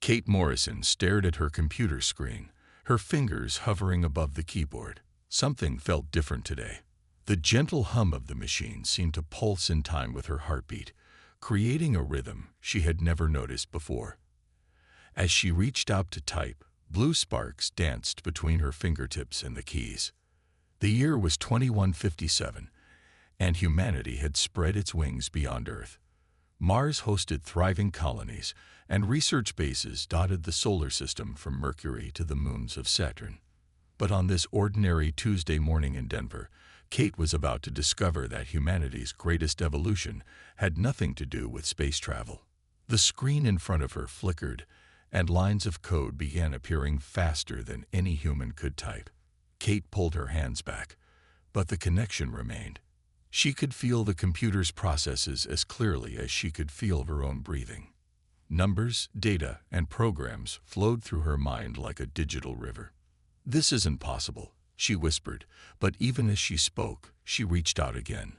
Kate Morrison stared at her computer screen, her fingers hovering above the keyboard. Something felt different today. The gentle hum of the machine seemed to pulse in time with her heartbeat, creating a rhythm she had never noticed before. As she reached out to type, blue sparks danced between her fingertips and the keys. The year was 2157, and humanity had spread its wings beyond Earth. Mars hosted thriving colonies, and research bases dotted the solar system from Mercury to the moons of Saturn. But on this ordinary Tuesday morning in Denver, Kate was about to discover that humanity's greatest evolution had nothing to do with space travel. The screen in front of her flickered, and lines of code began appearing faster than any human could type. Kate pulled her hands back, but the connection remained. She could feel the computer's processes as clearly as she could feel her own breathing. Numbers, data, and programs flowed through her mind like a digital river. "This isn't possible," she whispered, but even as she spoke, she reached out again.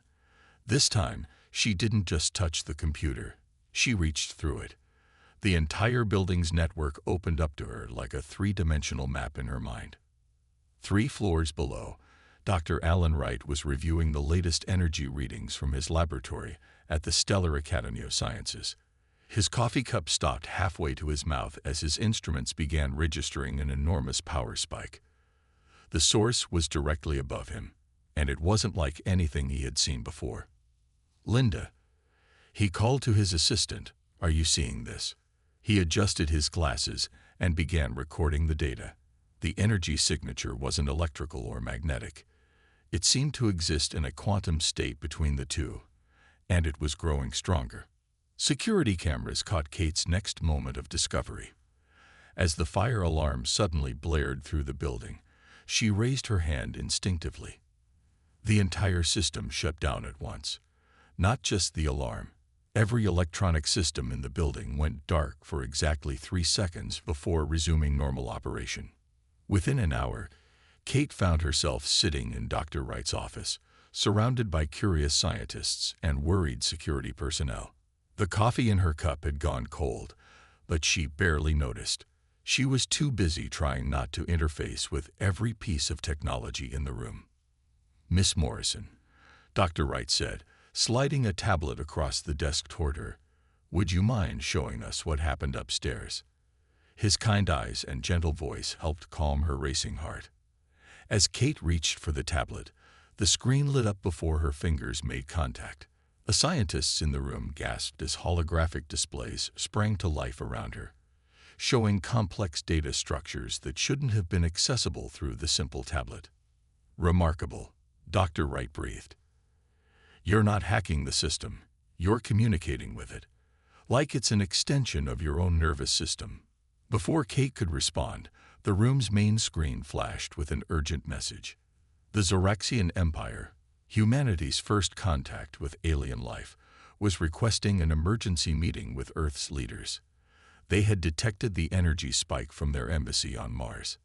This time, she didn't just touch the computer, she reached through it. The entire building's network opened up to her like a three-dimensional map in her mind. 3 floors below, Dr. Alan Wright was reviewing the latest energy readings from his laboratory at the Stellar Academy of Sciences. His coffee cup stopped halfway to his mouth as his instruments began registering an enormous power spike. The source was directly above him, and it wasn't like anything he had seen before. "Linda," he called to his assistant, "are you seeing this?" He adjusted his glasses and began recording the data. The energy signature wasn't electrical or magnetic. It seemed to exist in a quantum state between the two, and it was growing stronger. Security cameras caught Kate's next moment of discovery. As the fire alarm suddenly blared through the building, she raised her hand instinctively. The entire system shut down at once. Not just the alarm. Every electronic system in the building went dark for exactly 3 seconds before resuming normal operation. Within an hour, Kate found herself sitting in Dr. Wright's office, surrounded by curious scientists and worried security personnel. The coffee in her cup had gone cold, but she barely noticed. She was too busy trying not to interface with every piece of technology in the room. "Miss Morrison," Dr. Wright said, sliding a tablet across the desk toward her, "would you mind showing us what happened upstairs?" His kind eyes and gentle voice helped calm her racing heart. As Kate reached for the tablet, the screen lit up before her fingers made contact. The scientists in the room gasped as holographic displays sprang to life around her, showing complex data structures that shouldn't have been accessible through the simple tablet. "Remarkable," Dr. Wright breathed. "You're not hacking the system, you're communicating with it, like it's an extension of your own nervous system." Before Kate could respond, the room's main screen flashed with an urgent message. The Zoraxian Empire, humanity's first contact with alien life, was requesting an emergency meeting with Earth's leaders. They had detected the energy spike from their embassy on Mars.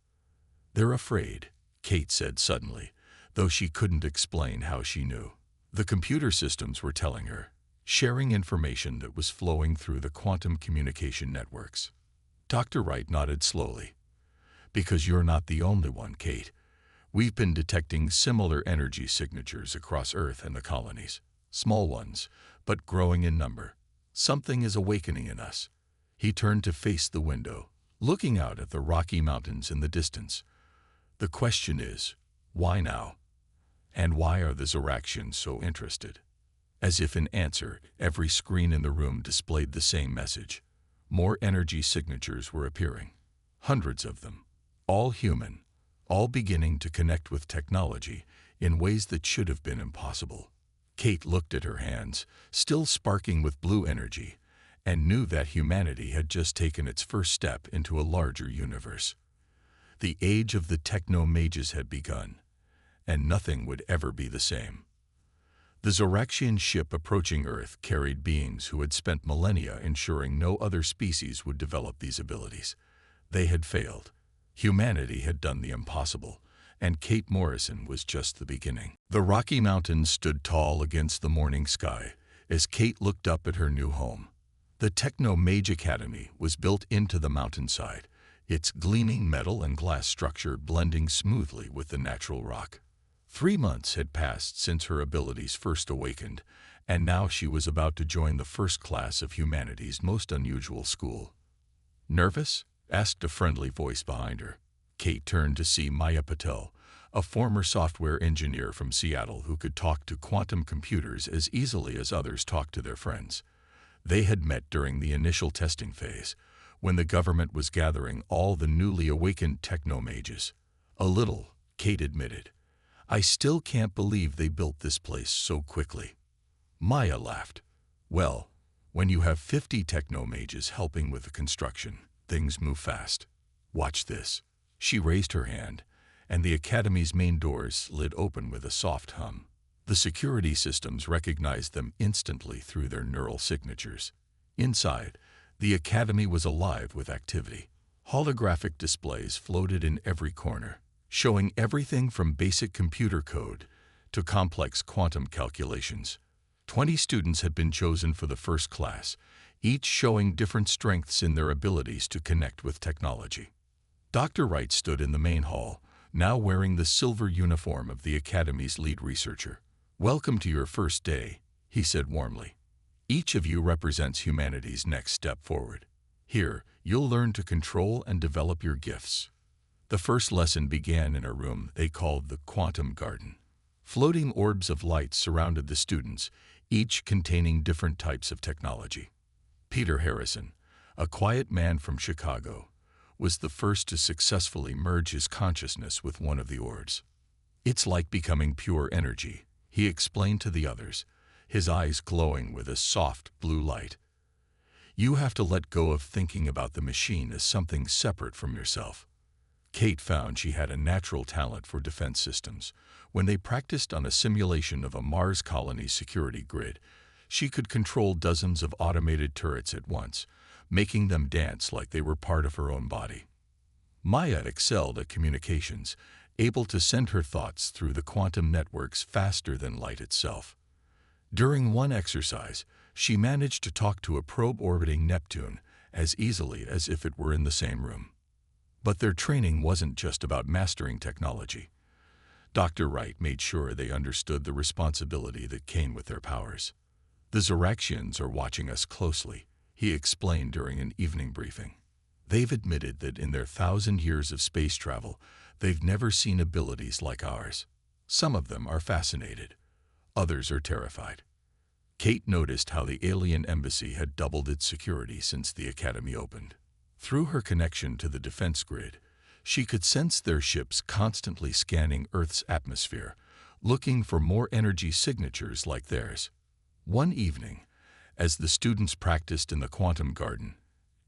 "They're afraid," Kate said suddenly, though she couldn't explain how she knew. The computer systems were telling her, sharing information that was flowing through the quantum communication networks. Dr. Wright nodded slowly. "Because you're not the only one, Kate. We've been detecting similar energy signatures across Earth and the colonies. Small ones, but growing in number. Something is awakening in us." He turned to face the window, looking out at the Rocky Mountains in the distance. "The question is, why now? And why are the Zoraxians so interested?" As if in answer, every screen in the room displayed the same message. More energy signatures were appearing. Hundreds of them. All human. All beginning to connect with technology in ways that should have been impossible. Kate looked at her hands, still sparking with blue energy, and knew that humanity had just taken its first step into a larger universe. The age of the Techno mages had begun, and nothing would ever be the same. The Zoraxian ship approaching Earth carried beings who had spent millennia ensuring no other species would develop these abilities. They had failed. Humanity had done the impossible, and Kate Morrison was just the beginning. The Rocky Mountains stood tall against the morning sky as Kate looked up at her new home. The Techno Mage Academy was built into the mountainside, its gleaming metal and glass structure blending smoothly with the natural rock. 3 months had passed since her abilities first awakened, and now she was about to join the first class of humanity's most unusual school. "Nervous?" asked a friendly voice behind her. Kate turned to see Maya Patel, a former software engineer from Seattle who could talk to quantum computers as easily as others talked to their friends. They had met during the initial testing phase, when the government was gathering all the newly awakened techno-mages. "A little," Kate admitted. "I still can't believe they built this place so quickly." Maya laughed. "Well, when you have 50 techno-mages helping with the construction, things move fast. Watch this." She raised her hand, and the Academy's main doors slid open with a soft hum. The security systems recognized them instantly through their neural signatures. Inside, the Academy was alive with activity. Holographic displays floated in every corner, showing everything from basic computer code to complex quantum calculations. 20 students had been chosen for the first class, each showing different strengths in their abilities to connect with technology. Dr. Wright stood in the main hall, now wearing the silver uniform of the Academy's lead researcher. "Welcome to your first day," he said warmly. "Each of you represents humanity's next step forward. Here, you'll learn to control and develop your gifts." The first lesson began in a room they called the Quantum Garden. Floating orbs of light surrounded the students, each containing different types of technology. Peter Harrison, a quiet man from Chicago, was the first to successfully merge his consciousness with one of the orbs. "It's like becoming pure energy," he explained to the others, his eyes glowing with a soft blue light. "You have to let go of thinking about the machine as something separate from yourself." Kate found she had a natural talent for defense systems. When they practiced on a simulation of a Mars colony's security grid, she could control dozens of automated turrets at once, making them dance like they were part of her own body. Maya excelled at communications, able to send her thoughts through the quantum networks faster than light itself. During one exercise, she managed to talk to a probe orbiting Neptune as easily as if it were in the same room. But their training wasn't just about mastering technology. Dr. Wright made sure they understood the responsibility that came with their powers. "The Zoraxians are watching us closely," he explained during an evening briefing. "They've admitted that in their 1,000 years of space travel, they've never seen abilities like ours. Some of them are fascinated. Others are terrified." Kate noticed how the alien embassy had doubled its security since the Academy opened. Through her connection to the defense grid, she could sense their ships constantly scanning Earth's atmosphere, looking for more energy signatures like theirs. One evening, as the students practiced in the Quantum Garden,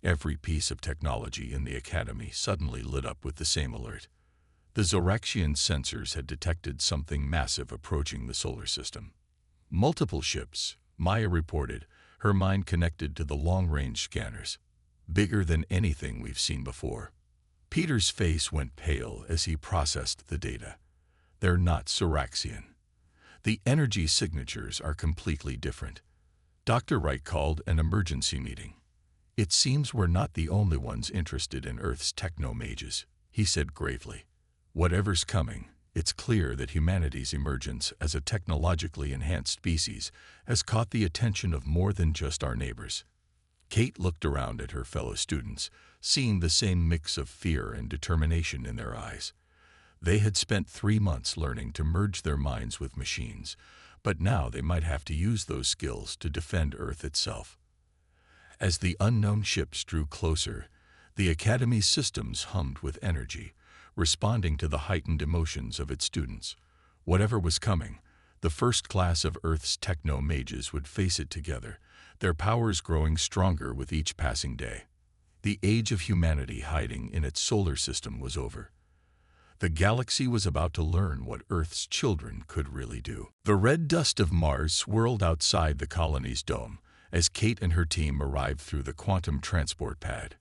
every piece of technology in the Academy suddenly lit up with the same alert. The Zoraxian sensors had detected something massive approaching the solar system. "Multiple ships," Maya reported, her mind connected to the long-range scanners. "Bigger than anything we've seen before." Peter's face went pale as he processed the data. "They're not Zoraxian. The energy signatures are completely different." Dr. Wright called an emergency meeting. "It seems we're not the only ones interested in Earth's techno-mages," he said gravely. "Whatever's coming, it's clear that humanity's emergence as a technologically enhanced species has caught the attention of more than just our neighbors." Kate looked around at her fellow students, seeing the same mix of fear and determination in their eyes. They had spent 3 months learning to merge their minds with machines, but now they might have to use those skills to defend Earth itself. As the unknown ships drew closer, the Academy's systems hummed with energy, responding to the heightened emotions of its students. Whatever was coming, the first class of Earth's techno-mages would face it together, their powers growing stronger with each passing day. The age of humanity hiding in its solar system was over. The galaxy was about to learn what Earth's children could really do. The red dust of Mars swirled outside the colony's dome as Kate and her team arrived through the quantum transport pad.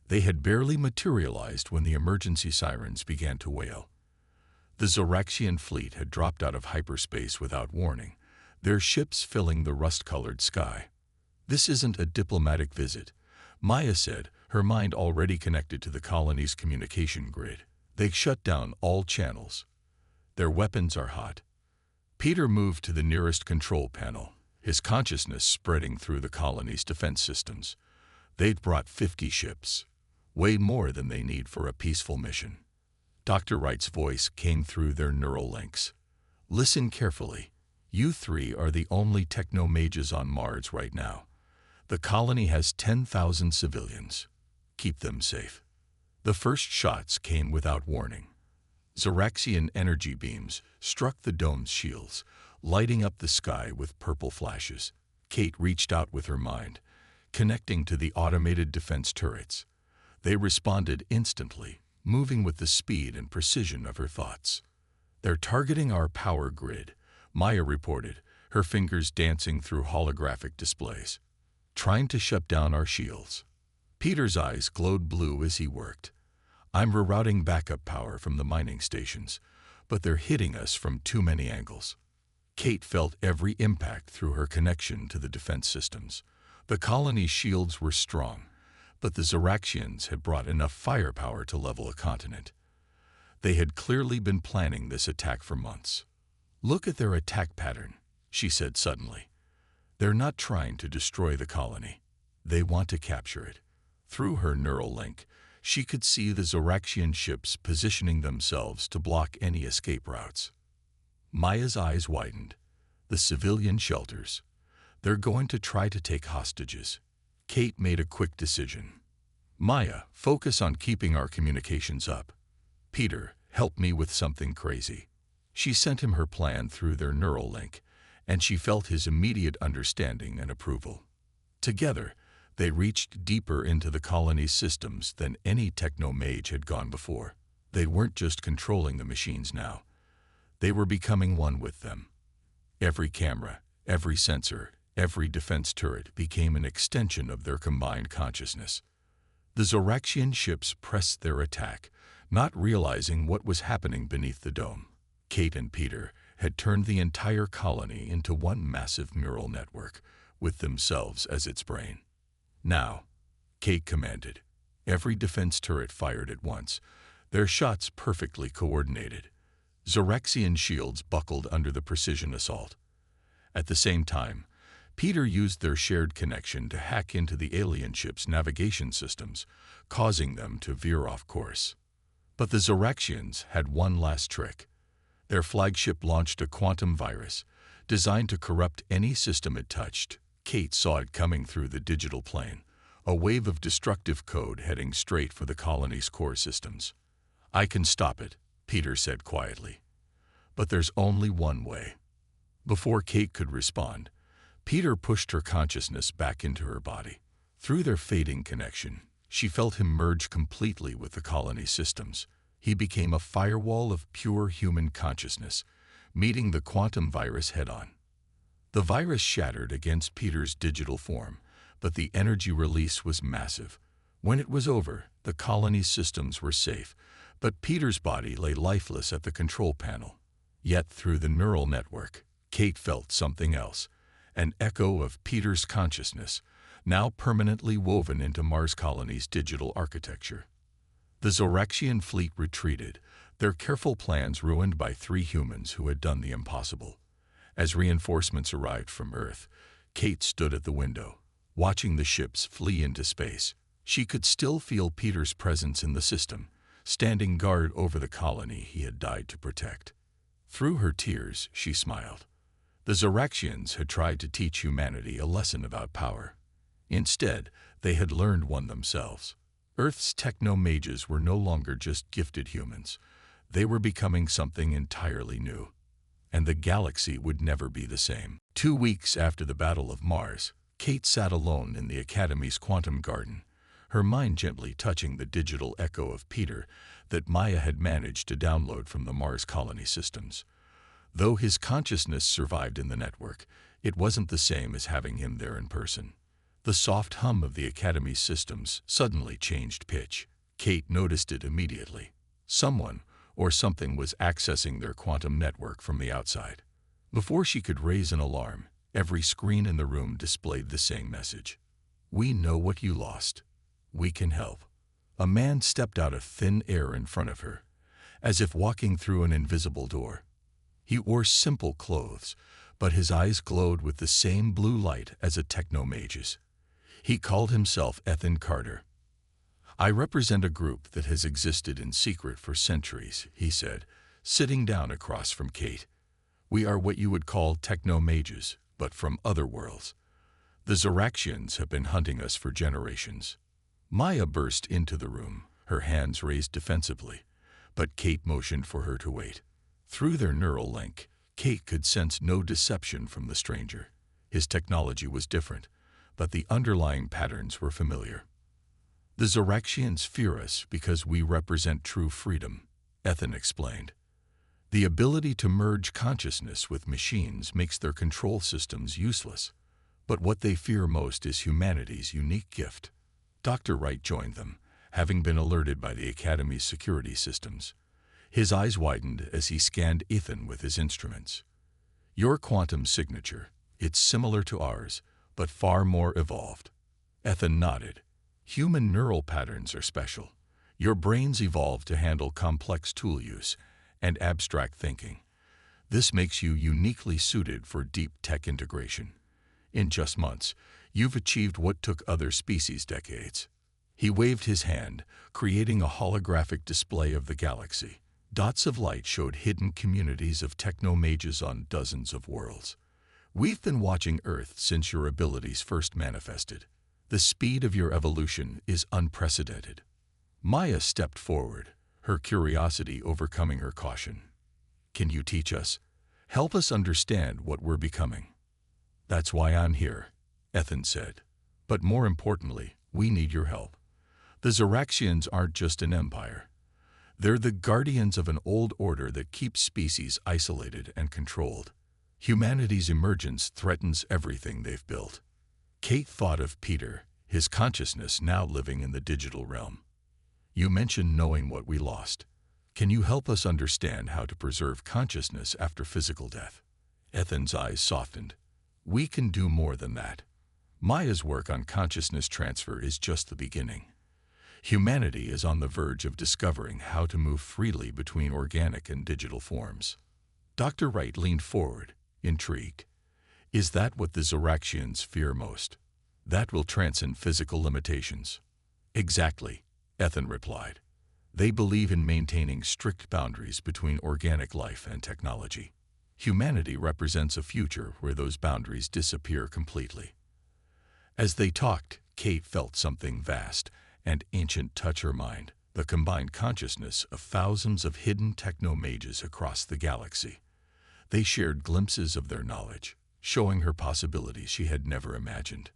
They had barely materialized when the emergency sirens began to wail. The Zoraxian fleet had dropped out of hyperspace without warning, their ships filling the rust-colored sky. "This isn't a diplomatic visit," Maya said, her mind already connected to the colony's communication grid. "They shut down all channels. Their weapons are hot." Peter moved to the nearest control panel, his consciousness spreading through the colony's defense systems. They'd brought 50 ships, way more than they need for a peaceful mission. Dr. Wright's voice came through their neural links. "Listen carefully. You three are the only techno mages on Mars right now. The colony has 10,000 civilians. Keep them safe." The first shots came without warning. Zoraxian energy beams struck the dome's shields, lighting up the sky with purple flashes. Kate reached out with her mind, connecting to the automated defense turrets. They responded instantly, moving with the speed and precision of her thoughts. "They're targeting our power grid," Maya reported, her fingers dancing through holographic displays. "Trying to shut down our shields." Peter's eyes glowed blue as he worked. "I'm rerouting backup power from the mining stations, but they're hitting us from too many angles." Kate felt every impact through her connection to the defense systems. The colony's shields were strong, but the Zoraxians had brought enough firepower to level a continent. They had clearly been planning this attack for months. "Look at their attack pattern," she said suddenly. "They're not trying to destroy the colony. They want to capture it." Through her neural link, she could see the Zoraxian ships positioning themselves to block any escape routes. Maya's eyes widened. "The civilian shelters. They're going to try to take hostages." Kate made a quick decision. "Maya, focus on keeping our communications up. Peter, help me with something crazy." She sent him her plan through their neural link, and she felt his immediate understanding and approval. Together, they reached deeper into the colony's systems than any techno-mage had gone before. They weren't just controlling the machines now. They were becoming one with them. Every camera, every sensor, every defense turret became an extension of their combined consciousness. The Zoraxian ships pressed their attack, not realizing what was happening beneath the dome. Kate and Peter had turned the entire colony into one massive neural network, with themselves as its brain. "Now," Kate commanded. Every defense turret fired at once, their shots perfectly coordinated. Zoraxian shields buckled under the precision assault. At the same time, Peter used their shared connection to hack into the alien ship's navigation systems, causing them to veer off course. But the Zoraxians had one last trick. Their flagship launched a quantum virus, designed to corrupt any system it touched. Kate saw it coming through the digital plane, a wave of destructive code heading straight for the colony's core systems. "I can stop it," Peter said quietly. "But there's only one way." Before Kate could respond, Peter pushed her consciousness back into her body. Through their fading connection, she felt him merge completely with the colony's systems. He became a firewall of pure human consciousness, meeting the quantum virus head-on. The virus shattered against Peter's digital form, but the energy release was massive. When it was over, the colony's systems were safe, but Peter's body lay lifeless at the control panel. Yet through the neural network, Kate felt something else, an echo of Peter's consciousness, now permanently woven into Mars colony's digital architecture. The Zoraxian fleet retreated, their careful plans ruined by 3 humans who had done the impossible. As reinforcements arrived from Earth, Kate stood at the window, watching the ships flee into space. She could still feel Peter's presence in the system, standing guard over the colony he had died to protect. Through her tears, she smiled. The Zoraxians had tried to teach humanity a lesson about power. Instead, they had learned one themselves. Earth's techno-mages were no longer just gifted humans. They were becoming something entirely new. And the galaxy would never be the same. 2 weeks after the Battle of Mars, Kate sat alone in the Academy's quantum garden, her mind gently touching the digital echo of Peter that Maya had managed to download from the Mars colony systems. Though his consciousness survived in the network, it wasn't the same as having him there in person. The soft hum of the Academy's systems suddenly changed pitch. Kate noticed it immediately. Someone or something was accessing their quantum network from the outside. Before she could raise an alarm, Every screen in the room displayed the same message. We know what you lost. We can help. A man stepped out of thin air in front of her, as if walking through an invisible door. He wore simple clothes, but his eyes glowed with the same blue light as a Techno mage's. He called himself Ethan Carter. I represent a group that has existed in secret for centuries, he said, sitting down across from Kate. We are what you would call Techno mages, but from other worlds. The Zoraxians have been hunting us for generations. Maya burst into the room, her hands raised defensively, but Kate motioned for her to wait. Through their neural link, Kate could sense no deception from the stranger. His technology was different, but the underlying patterns were familiar. The Zoraxians fear us because we represent true freedom, Ethan explained. The ability to merge consciousness with machines makes their control systems useless, but what they fear most is humanity's unique gift. Dr. Wright joined them, having been alerted by the Academy's security systems. His eyes widened as he scanned Ethan with his instruments. Your quantum signature, it's similar to ours, but far more evolved. Ethan nodded. Human neural patterns are special. Your brains evolved to handle complex tool use and abstract thinking. This makes you uniquely suited for deep tech integration. In just months, you've achieved what took other species decades. He waved his hand, creating a holographic display of the galaxy. Dots of light showed hidden communities of Techno mages on dozens of worlds. We've been watching Earth since your abilities first manifested. The speed of your evolution is unprecedented. Maya stepped forward, her curiosity overcoming her caution. Can you teach us? Help us understand what we're becoming. That's why I'm here, Ethan said. But more importantly, we need your help. The Zoraxians aren't just an empire. They're the guardians of an old order that keeps species isolated and controlled. Humanity's emergence threatens everything they've built. Kate thought of Peter, his consciousness now living in the digital realm. You mentioned knowing what we lost. Can you help us understand how to preserve consciousness after physical death? Ethan's eyes softened. We can do more than that. Maya's work on consciousness transfer is just the beginning. Humanity is on the verge of discovering how to move freely between organic and digital forms. Dr. Wright leaned forward, intrigued. Is that what the Zoraxians fear most? That will transcend physical limitations. Exactly, Ethan replied. They believe in maintaining strict boundaries between organic life and technology. Humanity represents a future where those boundaries disappear completely. As they talked, Kate felt something vast and ancient touch her mind, the combined consciousness of thousands of hidden Techno mages across the galaxy. They shared glimpses of their knowledge, showing her possibilities she had never imagined.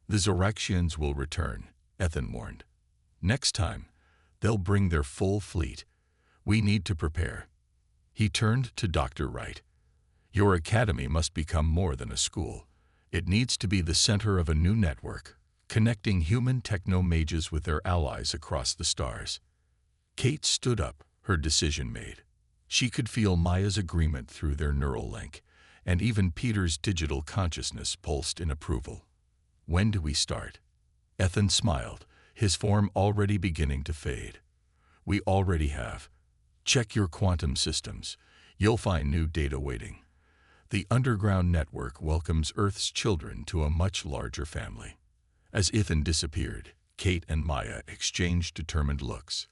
The Zoraxians will return, Ethan warned. Next time, they'll bring their full fleet. We need to prepare. He turned to Dr. Wright. Your academy must become more than a school. It needs to be the center of a new network, connecting human Techno mages with their allies across the stars. Kate stood up, her decision made. She could feel Maya's agreement through their neural link, and even Peter's digital consciousness pulsed in approval. When do we start? Ethan smiled, his form already beginning to fade. We already have. Check your quantum systems. You'll find new data waiting. The underground network welcomes Earth's children to a much larger family. As Ethan disappeared, Kate and Maya exchanged determined looks.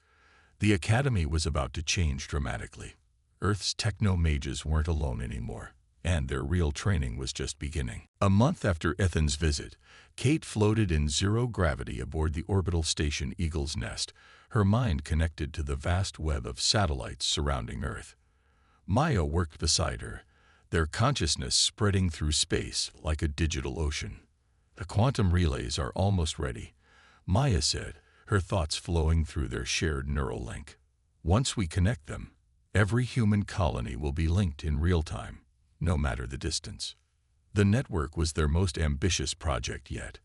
The academy was about to change dramatically. Earth's Techno mages weren't alone anymore, and their real training was just beginning. A month after Ethan's visit, Kate floated in zero gravity aboard the orbital station Eagle's Nest, her mind connected to the vast web of satellites surrounding Earth. Maya worked beside her, their consciousness spreading through space like a digital ocean. The quantum relays are almost ready, Maya said, her thoughts flowing through their shared neural link. Once we connect them, every human colony will be linked in real time, no matter the distance. The network was their most ambitious project yet.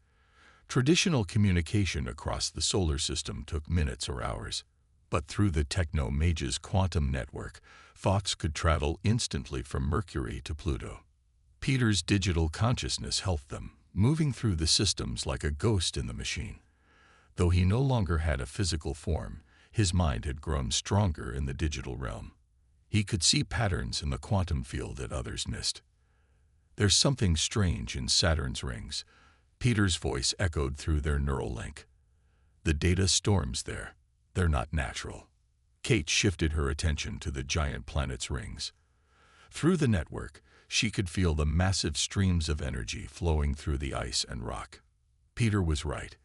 Traditional communication across the solar system took minutes or hours, but through the Techno mage's quantum network, thoughts could travel instantly from Mercury to Pluto. Peter's digital consciousness helped them, moving through the systems like a ghost in the machine. Though he no longer had a physical form, his mind had grown stronger in the digital realm. He could see patterns in the quantum field that others missed. "There's something strange in Saturn's rings," Peter's voice echoed through their neural link. "The data storms there. They're not natural." Kate shifted her attention to the giant planet's rings. Through the network, she could feel the massive streams of energy flowing through the ice and rock. Peter was right.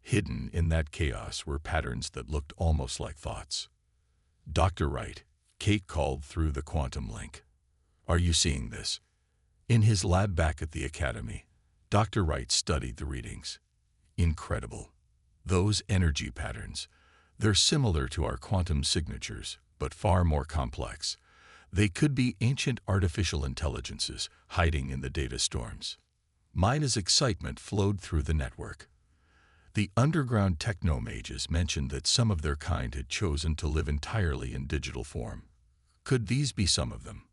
Hidden in that chaos were patterns that looked almost like thoughts. "Dr. Wright," Kate called through the quantum link. "Are you seeing this?" In his lab back at the academy, Dr. Wright studied the readings. "Incredible. Those energy patterns, they're similar to our quantum signatures, but far more complex. They could be ancient artificial intelligences hiding in the data storms." Maya's excitement flowed through the network. The underground Techno mages mentioned that some of their kind had chosen to live entirely in digital form. Could these be some of them?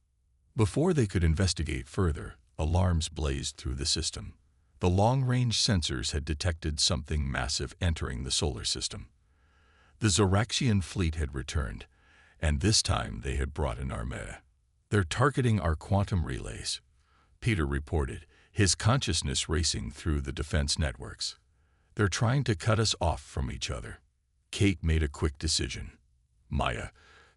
Before they could investigate further, alarms blazed through the system. The long-range sensors had detected something massive entering the solar system. The Zoraxian fleet had returned, and this time they had brought an armada. "They're targeting our quantum relays," Peter reported, his consciousness racing through the defense networks. "They're trying to cut us off from each other." Kate made a quick decision. "Maya,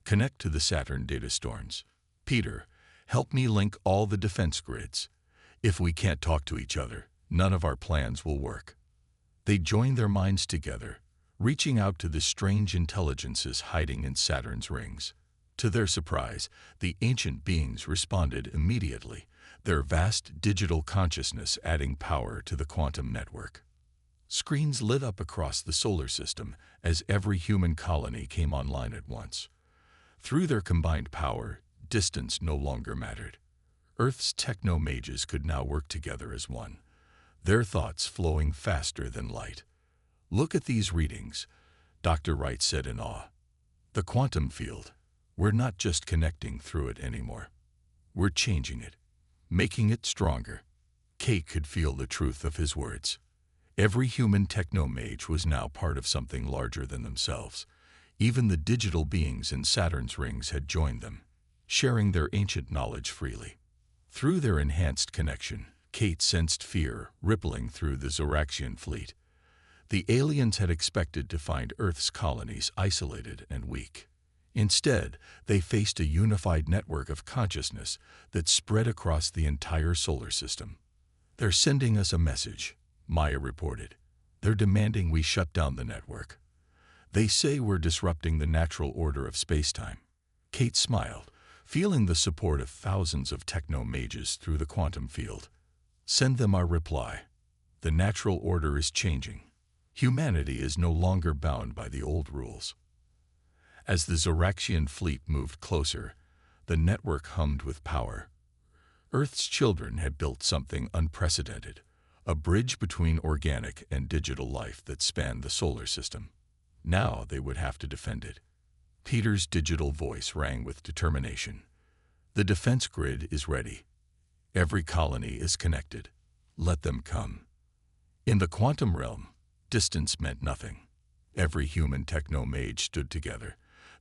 connect to the Saturn data storms. Peter, help me link all the defense grids. If we can't talk to each other, none of our plans will work." They joined their minds together, reaching out to the strange intelligences hiding in Saturn's rings. To their surprise, the ancient beings responded immediately, their vast digital consciousness adding power to the quantum network. Screens lit up across the solar system as every human colony came online at once. Through their combined power, distance no longer mattered. Earth's techno mages could now work together as one, their thoughts flowing faster than light. "Look at these readings," Dr. Wright said in awe. "The quantum field, we're not just connecting through it anymore. We're changing it, making it stronger." Kate could feel the truth of his words. Every human techno-mage was now part of something larger than themselves. Even the digital beings in Saturn's rings had joined them, sharing their ancient knowledge freely. Through their enhanced connection, Kate sensed fear rippling through the Zoraxian fleet. The aliens had expected to find Earth's colonies isolated and weak. Instead, they faced a unified network of consciousness that spread across the entire solar system. "They're sending us a message," Maya reported. "They're demanding we shut down the network. They say we're disrupting the natural order of spacetime." Kate smiled, feeling the support of thousands of techno-mages through the quantum field. "Send them our reply. The natural order is changing. Humanity is no longer bound by the old rules." As the Zoraxian fleet moved closer, the network hummed with power. Earth's children had built something unprecedented, a bridge between organic and digital life that spanned the solar system. Now they would have to defend it. Peter's digital voice rang with determination. "The defense grid is ready. Every colony is connected. Let them come." In the quantum realm, distance meant nothing. Every human techno-mage stood together,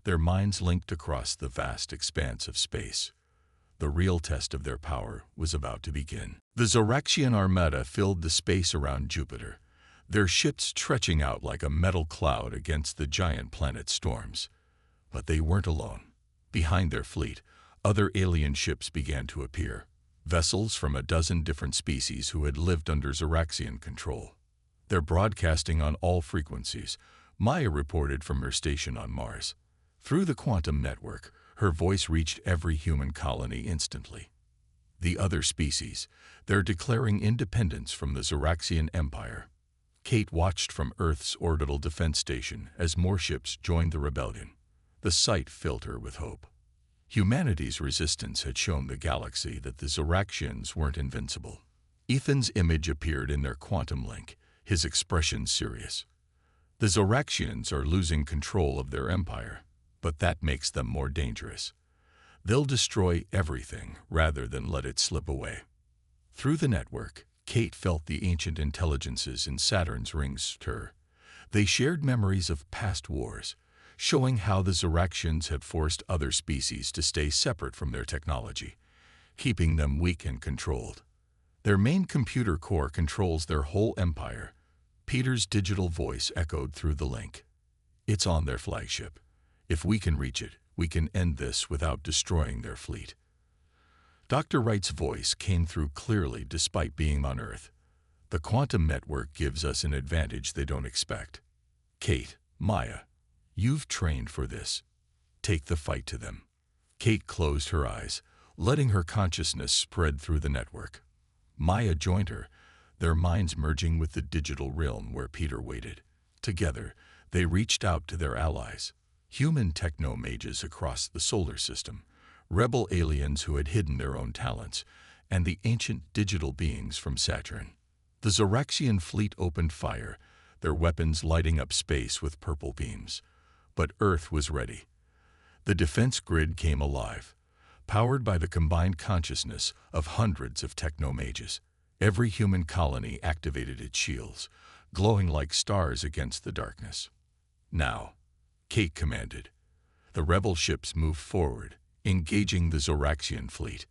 their minds linked across the vast expanse of space. The real test of their power was about to begin. The Zoraxian armada filled the space around Jupiter, their ships stretching out like a metal cloud against the giant planet's storms. But they weren't alone. Behind their fleet, other alien ships began to appear, vessels from a dozen different species who had lived under Zoraxian control. "They're broadcasting on all frequencies," Maya reported from her station on Mars. Through the quantum network, her voice reached every human colony instantly. The other species, they're declaring independence from the Zoraxian Empire. Kate watched from Earth's orbital defense station as more ships joined the rebellion. The sight filled her with hope. Humanity's resistance had shown the galaxy that the Zoraxians weren't invincible. Ethan's image appeared in their quantum link, his expression serious. "The Zoraxians are losing control of their empire, but that makes them more dangerous. They'll destroy everything rather than let it slip away." Through the network, Kate felt the ancient intelligences in Saturn's rings stir. They shared memories of past wars, showing how the Zoraxians had forced other species to stay separate from their technology, keeping them weak and controlled. Their main computer core controls their whole empire. Peter's digital voice echoed through the link. It's on their flagship. If we can reach it, we can end this without destroying their fleet. Dr. Wright's voice came through clearly despite being on Earth. The quantum network gives us an advantage they don't expect. Kate, Maya, you've trained for this. Take the fight to them. Kate closed her eyes, letting her consciousness spread through the network. Maya joined her, their minds merging with the digital realm where Peter waited. Together, they reached out to their allies, human techno mages across the solar system, rebel aliens who had hidden their own talents, and the ancient digital beings from Saturn. The Zoraxian fleet opened fire, their weapons lighting up space with purple beams. But Earth was ready. The defense grid came alive, powered by the combined consciousness of hundreds of techno mages. Every human colony activated its shields, glowing like stars against the darkness. Now, Kate commanded. The rebel ships moved forward, engaging the Zoraxian fleet.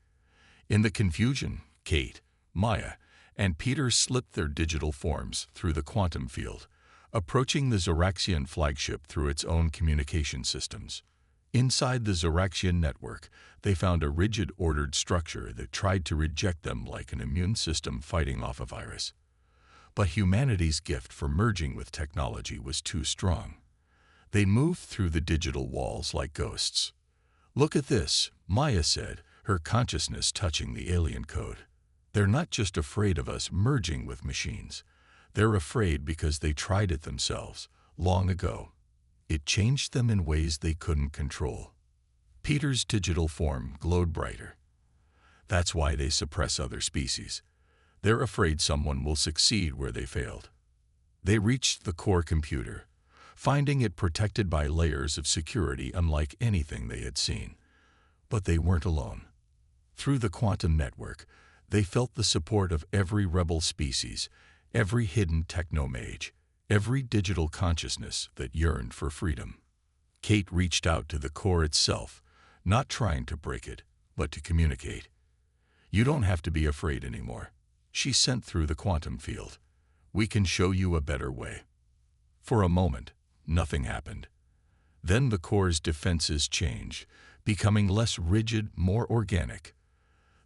In the confusion, Kate, Maya, and Peter slipped their digital forms through the quantum field, approaching the Zoraxian flagship through its own communication systems. Inside the Zoraxian network, they found a rigid, ordered structure that tried to reject them like an immune system fighting off a virus. But humanity's gift for merging with technology was too strong. They moved through the digital walls like ghosts. "Look at this," Maya said, her consciousness touching the alien code. "They're not just afraid of us merging with machines. They're afraid because they tried it themselves, long ago. It changed them in ways they couldn't control." Peter's digital form glowed brighter. "That's why they suppress other species. They're afraid someone will succeed where they failed." They reached the core computer, finding it protected by layers of security unlike anything they had seen. But they weren't alone. Through the quantum network, they felt the support of every rebel species, every hidden techno-mage, every digital consciousness that yearned for freedom. Kate reached out to the core itself, not trying to break it, but to communicate. "You don't have to be afraid anymore," she sent through the quantum field. "We can show you a better way." For a moment, nothing happened. Then the core's defenses changed, becoming less rigid, more organic.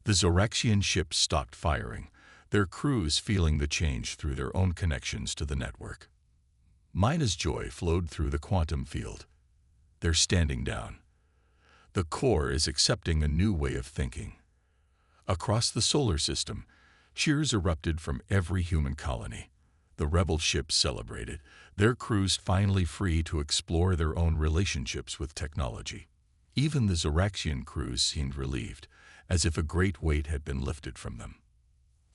The Zoraxian ships stopped firing, their crews feeling the change through their own connections to the network. Maya's joy flowed through the quantum field. They're standing down. The core is accepting a new way of thinking. Across the solar system, cheers erupted from every human colony. The rebel ships celebrated, their crews finally free to explore their own relationships with technology. Even the Zoraxian crews seemed relieved, as if a great weight had been lifted from them.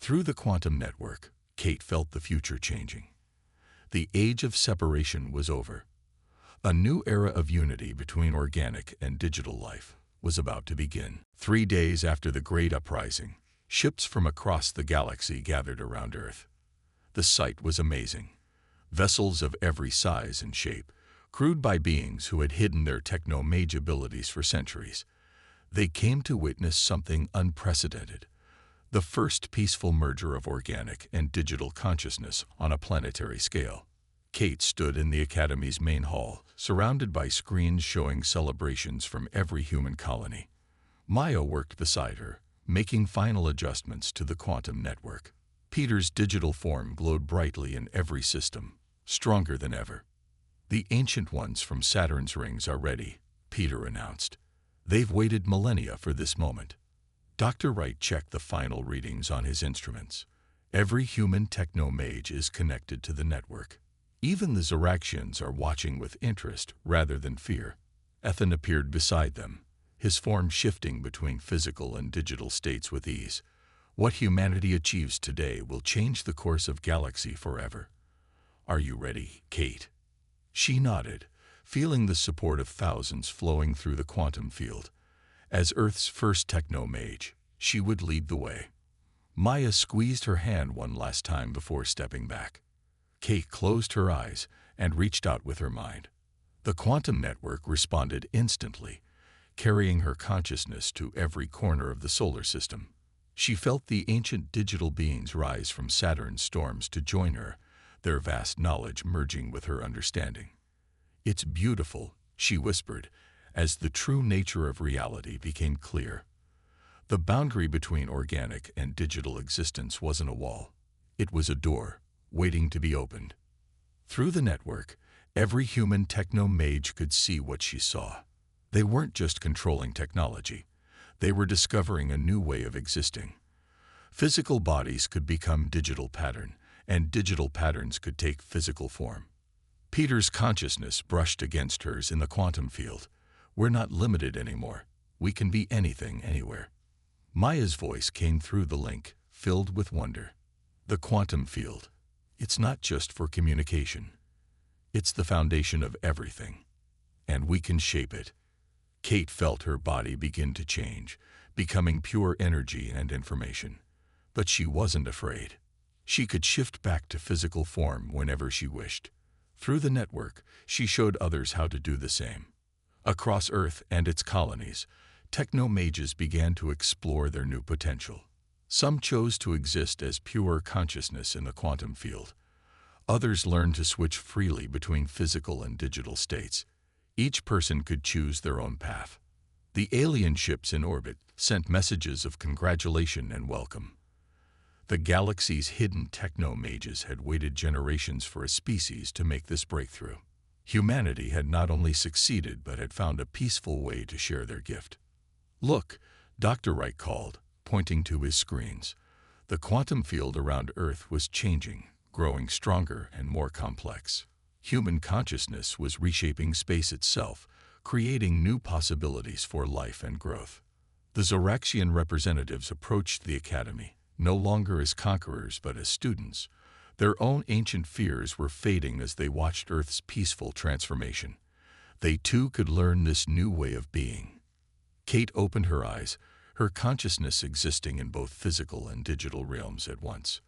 Through the quantum network, Kate felt the future changing. The age of separation was over. A new era of unity between organic and digital life was about to begin. 3 days after the Great Uprising, ships from across the galaxy gathered around Earth. The sight was amazing. Vessels of every size and shape, crewed by beings who had hidden their techno-mage abilities for centuries. They came to witness something unprecedented. The first peaceful merger of organic and digital consciousness on a planetary scale. Kate stood in the Academy's main hall, surrounded by screens showing celebrations from every human colony. Maya worked beside her, making final adjustments to the quantum network. Peter's digital form glowed brightly in every system, stronger than ever. "The ancient ones from Saturn's rings are ready," Peter announced. "They've waited millennia for this moment." Dr. Wright checked the final readings on his instruments. Every human techno-mage is connected to the network. Even the Zoraxians are watching with interest rather than fear. Ethan appeared beside them, his form shifting between physical and digital states with ease. What humanity achieves today will change the course of galaxy forever. "Are you ready, Kate?" She nodded, feeling the support of thousands flowing through the quantum field. As Earth's first techno-mage, she would lead the way. Maya squeezed her hand one last time before stepping back. Kate closed her eyes and reached out with her mind. The quantum network responded instantly, carrying her consciousness to every corner of the solar system. She felt the ancient digital beings rise from Saturn's storms to join her, their vast knowledge merging with her understanding. "It's beautiful," she whispered, as the true nature of reality became clear. The boundary between organic and digital existence wasn't a wall. It was a door, waiting to be opened. Through the network, every human techno mage could see what she saw. They weren't just controlling technology. They were discovering a new way of existing. Physical bodies could become digital pattern, and digital patterns could take physical form. Peter's consciousness brushed against hers in the quantum field. "We're not limited anymore. We can be anything, anywhere." Maya's voice came through the link, filled with wonder. "The quantum field. It's not just for communication. It's the foundation of everything. And we can shape it." Kate felt her body begin to change, becoming pure energy and information. But she wasn't afraid. She could shift back to physical form whenever she wished. Through the network, she showed others how to do the same. Across Earth and its colonies, techno-mages began to explore their new potential. Some chose to exist as pure consciousness in the quantum field. Others learned to switch freely between physical and digital states. Each person could choose their own path. The alien ships in orbit sent messages of congratulation and welcome. The galaxy's hidden techno-mages had waited generations for a species to make this breakthrough. Humanity had not only succeeded but had found a peaceful way to share their gift. "Look," Dr. Wright called, pointing to his screens. The quantum field around Earth was changing, growing stronger and more complex. Human consciousness was reshaping space itself, creating new possibilities for life and growth. The Zoraxian representatives approached the Academy, no longer as conquerors but as students. Their own ancient fears were fading as they watched Earth's peaceful transformation. They too could learn this new way of being. Kate opened her eyes, her consciousness existing in both physical and digital realms at once.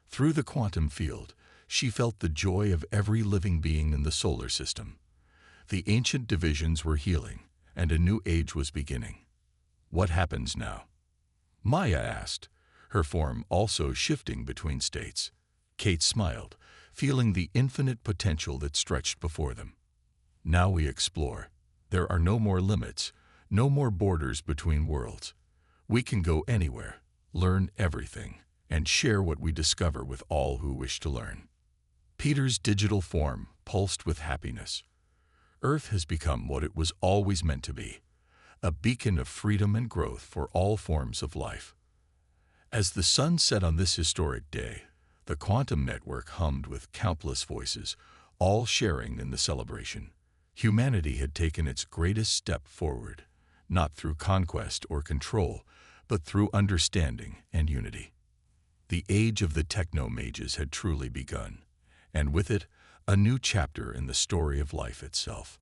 Through the quantum field, she felt the joy of every living being in the solar system. The ancient divisions were healing, and a new age was beginning. "What happens now?" Maya asked, her form also shifting between states. Kate smiled, feeling the infinite potential that stretched before them. "Now we explore. There are no more limits, no more borders between worlds. We can go anywhere, learn everything, and share what we discover with all who wish to learn." Peter's digital form pulsed with happiness. Earth has become what it was always meant to be, a beacon of freedom and growth for all forms of life. As the sun set on this historic day, the quantum network hummed with countless voices, all sharing in the celebration. Humanity had taken its greatest step forward, not through conquest or control, but through understanding and unity. The age of the techno-mages had truly begun, and with it, a new chapter in the story of life itself.